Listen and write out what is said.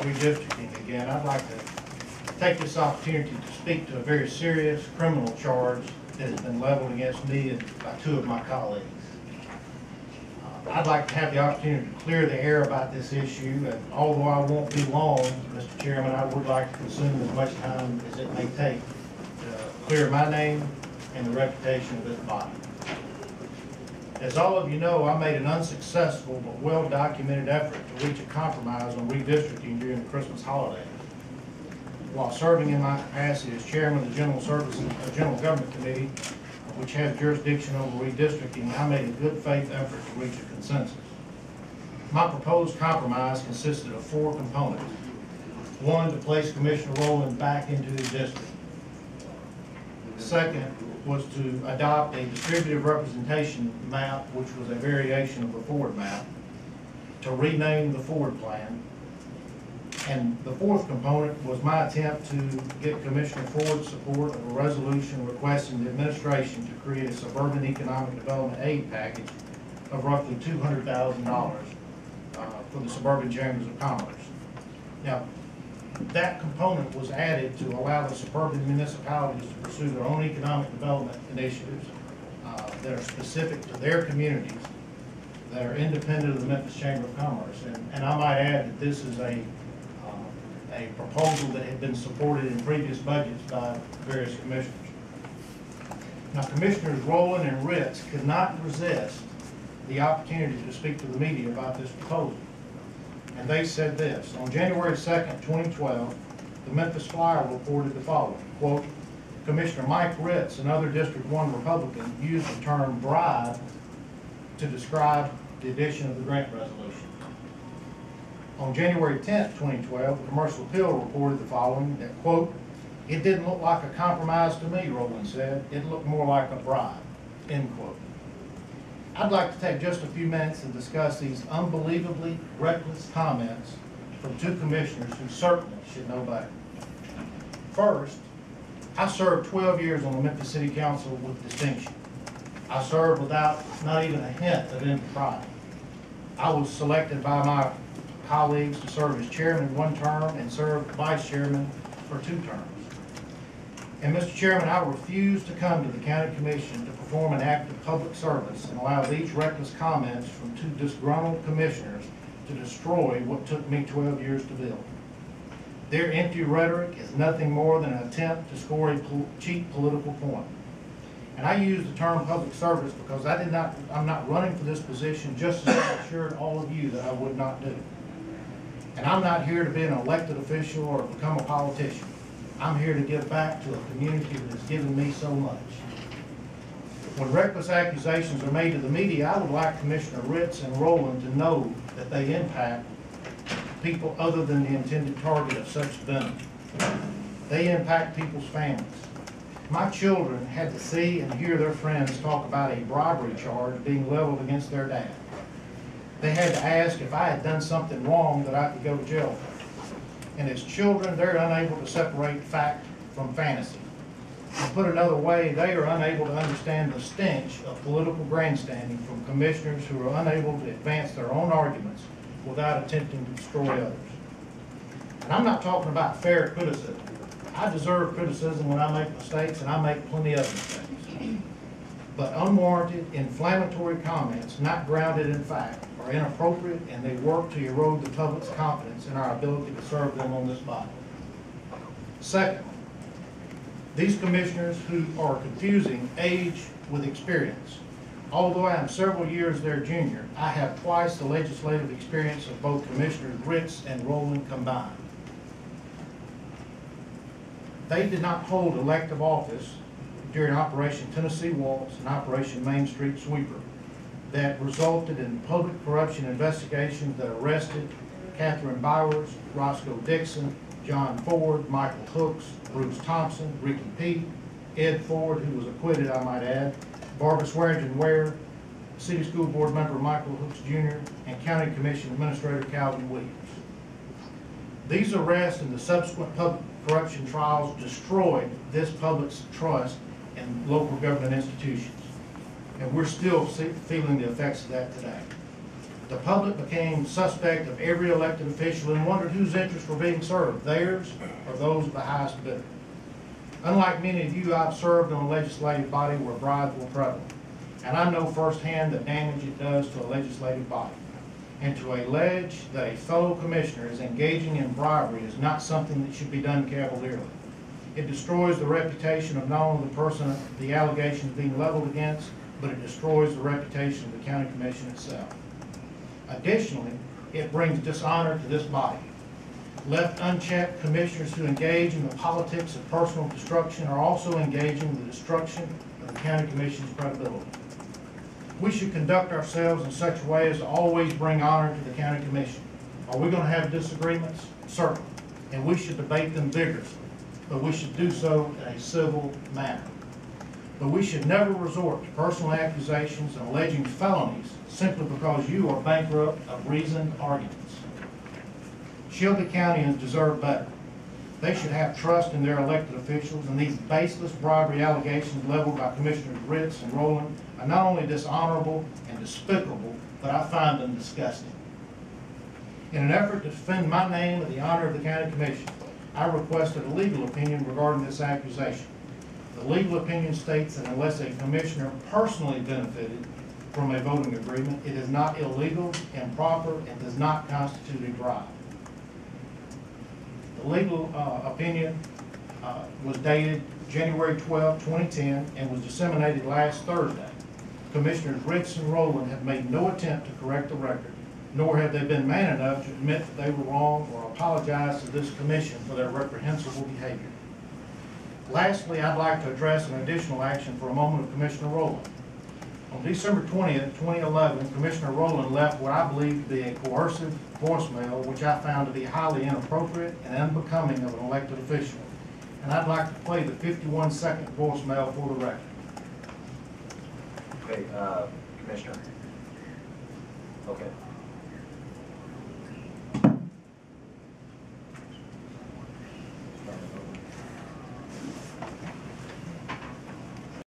redistricting again, I'd like to take this opportunity to speak to a very serious criminal charge that has been leveled against me and by two of my colleagues. I'd like to have the opportunity to clear the air about this issue, and although I won't be long, Mr. Chairman, I would like to consume as much time as it may take to clear my name and the reputation of this body. As all of you know, I made an unsuccessful but well-documented effort to reach a compromise on redistricting during the Christmas holiday. While serving in my capacity as chairman of the General Government Committee, which has jurisdiction over redistricting, I made a good faith effort to reach a consensus. My proposed compromise consisted of 4 components. 1, to place Commissioner Roland back into his district. Second was to adopt a distributive representation map, which was a variation of the Ford map, to rename the Ford plan. And the 4th component was my attempt to get Commissioner Ford's support of a resolution requesting the administration to create a suburban economic development aid package of roughly $200,000 for the suburban chambers of commerce. Now, that component was added to allow the suburban municipalities to pursue their own economic development initiatives that are specific to their communities, that are independent of the Memphis Chamber of Commerce. And I might add that this is a proposal that had been supported in previous budgets by various commissioners. Now, Commissioners Roland and Ritz could not resist the opportunity to speak to the media about this proposal. And they said this: on January 2nd, 2012, the Memphis Flyer reported the following, quote, Commissioner Mike Ritz, another District 1 Republican, used the term bribe to describe the addition of the grant resolution. On January 10th, 2012, the Commercial Appeal reported the following, that, quote, it didn't look like a compromise to me, Roland said. It looked more like a bribe, end quote. I'd like to take just a few minutes and discuss these unbelievably reckless comments from 2 commissioners who certainly should know better. First, I served 12 years on the Memphis City Council with distinction. I served without not even a hint of impropriety. I was selected by my colleagues to serve as chairman 1 term and served vice chairman for 2 terms. And Mr. Chairman, I refuse to come to the County Commission to perform an act of public service and allow these reckless comments from 2 disgruntled commissioners to destroy what took me 12 years to build. Their empty rhetoric is nothing more than an attempt to score a cheap political point. And I use the term public service because I'm not running for this position just as I assured all of you that I would not do. And I'm not here to be an elected official or become a politician. I'm here to give back to a community that has given me so much. When reckless accusations are made to the media, I would like Commissioner Ritz and Roland to know that they impact people other than the intended target of such venom. They impact people's families. My children had to see and hear their friends talk about a bribery charge being leveled against their dad. They had to ask if I had done something wrong that I could go to jail for. And as children, they're unable to separate fact from fantasy. And put another way, they are unable to understand the stench of political grandstanding from commissioners who are unable to advance their own arguments without attempting to destroy others. And I'm not talking about fair criticism. I deserve criticism when I make mistakes, and I make plenty of mistakes. But unwarranted, inflammatory comments not grounded in fact are inappropriate, and they work to erode the public's confidence in our ability to serve them on this body. Second, these commissioners who are confusing age with experience. Although I am several years their junior, I have twice the legislative experience of both Commissioners Ritz and Roland combined. They did not hold elective office during Operation Tennessee Waltz and Operation Main Street Sweeper that resulted in public corruption investigations that arrested Catherine Bowers, Roscoe Dixon, John Ford, Michael Hooks, Bruce Thompson, Ricky Pete, Ed Ford, who was acquitted, I might add, Barbara Swearingen Ware, City School Board member Michael Hooks Jr., and County Commission Administrator Calvin Williams. These arrests and the subsequent public corruption trials destroyed this public's trust in local government institutions. And we're still feeling the effects of that today. The public became suspect of every elected official and wondered whose interests were being served, theirs or those of the highest bidder. Unlike many of you, I've served on a legislative body where bribes were prevalent, and I know firsthand the damage it does to a legislative body. And to allege that a fellow commissioner is engaging in bribery is not something that should be done cavalierly. It destroys the reputation of not only the person the allegation is being leveled against, but it destroys the reputation of the county commission itself. Additionally, it brings dishonor to this body. Left unchecked, commissioners who engage in the politics of personal destruction are also engaging in the destruction of the county commission's credibility. We should conduct ourselves in such a way as to always bring honor to the county commission. Are we going to have disagreements? Certainly, and we should debate them vigorously, but we should do so in a civil manner. But we should never resort to personal accusations and alleging felonies simply because you are bankrupt of reasoned arguments. Shelby Countyans deserve better. They should have trust in their elected officials, and these baseless bribery allegations leveled by Commissioners Ritz and Roland are not only dishonorable and despicable, but I find them disgusting. In an effort to defend my name and the honor of the county commission, I requested a legal opinion regarding this accusation. The legal opinion states that unless a commissioner personally benefited from a voting agreement, it is not illegal, improper, and does not constitute a bribe. The legal opinion was dated January 12, 2010, and was disseminated last Thursday. Commissioners Ritz and Roland have made no attempt to correct the record, nor have they been man enough to admit that they were wrong or apologize to this commission for their reprehensible behavior. Lastly, I'd like to address an additional action for a moment of Commissioner Roland. On December 20th, 2011, Commissioner Roland left what I believe to be a coercive voicemail, which I found to be highly inappropriate and unbecoming of an elected official. And I'd like to play the 51-second voicemail for the record. Okay, Commissioner. Okay.